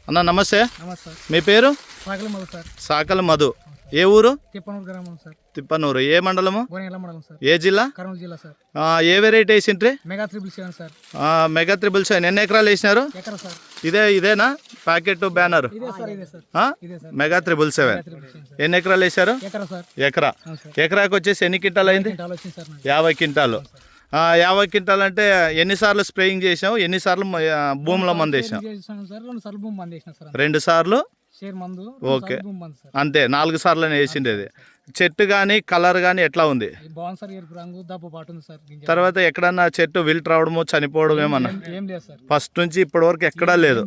అన్న నమస్తే. నమస్తే సార్. మీ పేరు? సాకల మధు సార్. సాకల మధు. ఏ ఊరు? తిప్పనూరు గ్రామం సార్. తిప్పనూరు. ఏ మండలము? గోనెగల మండలం సార్. ఏ జిల్లా? కర్నూలు జిల్లా సార్. ఏ వెరైటీ వేసింట్రీ? Mega 777 sir. మెగా 777. ఎన్ని ఎకరాలు వేసినారు? ఎకరా సార్. ఇదేనా ప్యాకెట్ బ్యానర్? ఇదే సార్. ఇదే సార్. మెగా 777. ఎన్ని ఎకరాలు వేసారు? ఎకరా సార్. ఎకరా. ఎకరాకి వచ్చేసి ఎన్ని క్వింటాలు అయింది? క్వింటాల్ వచ్చింది సార్. 50 క్వింటాలు. 50 క్వింటాల్ అంటే ఎన్నిసార్లు స్ప్రేయింగ్ చేసావు? ఎన్నిసార్లు భూమిలో మందు వేసావు? చేసాను సార్. 2 సార్లు భూమి మందు వేసిన సార్. 2 సార్లు షేర్ మందు. ఓకే. భూమి మందు సార్. అంతే 4 సార్లు వేసిండేది. చెట్టు కానీ కలర్ కానీ ఎట్లా ఉంది? బాగుంది సార్. ఎరుపు రంగు దప్ప పాటు ఉంది సార్. తర్వాత ఎక్కడన్నా చెట్టు విల్ట్ రావడము చనిపోవడం ఏమన్నా? ఏం లేదు సార్. ఫస్ట్ నుంచి ఇప్పటి వరకు ఎక్కడా లేదు.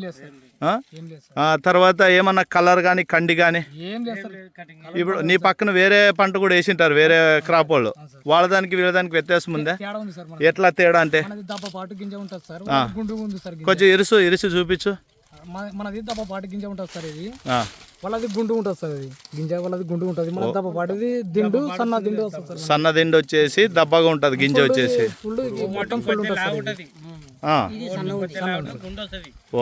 ఏం లేదు సార్. తర్వాత ఏమన్నా కలర్ కానీ కండి కానీ? ఏం లేదు సార్. ఇప్పుడు నీ పక్కన వేరే పంట కూడా వేసింటారు వేరే క్రాప్ వాళ్ళు. వాళ్ళదానికి వీళ్ళదానికి వ్యత్యాసం ఉందా? తేడా ఉంది సార్. ఎట్లా తేడా అంటే? మనది దప్ప పాటు గింజ ఉంటుంది సార్. గుండు ఉంది సార్. కొంచెం ఇరుసు చూపించు. మనది దప్ప పాటు గింజ ఉంటుంది సార్. ఇది వాళ్ళది గుండు ఉంటుంది సార్. ఇది గింజ వాళ్ళది గుండు ఉంటుంది. మన దప్ప పాటుది దిండు సన్న దిండు వస్తుంది సార్. సన్న దిండు వచ్చేసి దబ్బగా ఉంటుంది గింజ వచ్చేసి. ఫుల్ మొత్తం ఫుల్ ఉంటుంది సార్.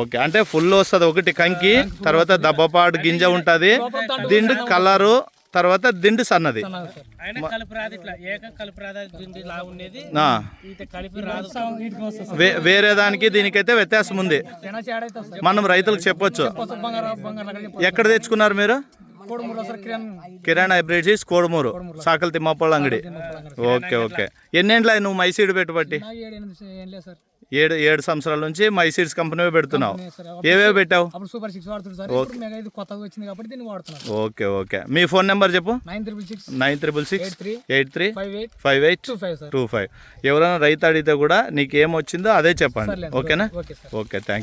ఓకే. అంటే ఫుల్ వస్తుంది ఒకటి కంకి, తర్వాత దబ్బపాటు గింజ ఉంటుంది, దిండు కలరు, తర్వాత దిండు సన్నది. వేరే దానికి దీనికైతే వ్యత్యాసం ఉంది. మనం రైతులకు చెప్పొచ్చు. ఎక్కడ తెచ్చుకున్నారు మీరు? కిరణ్ హైబ్రిడ్స్ కోడుమూరు, సాకల తిమ్మప్పళ్ళ అంగడి. ఓకే. ఎన్నేండ్ల నువ్వు మైసీడ్ పెట్టుబట్టి? 7 సంవత్సరాల నుంచి మైసీడ్స్ కంపెనీ పెడుతున్నావు. ఏవేవి పెట్టావు? ఓకే. మీ ఫోన్ నెంబర్ చెప్పు. 9666 83 5825. ఎవరైనా రైతు అడిగితే కూడా నీకు ఏమొచ్చిందో అదే చెప్పండి. ఓకేనా? ఓకే. Thank you.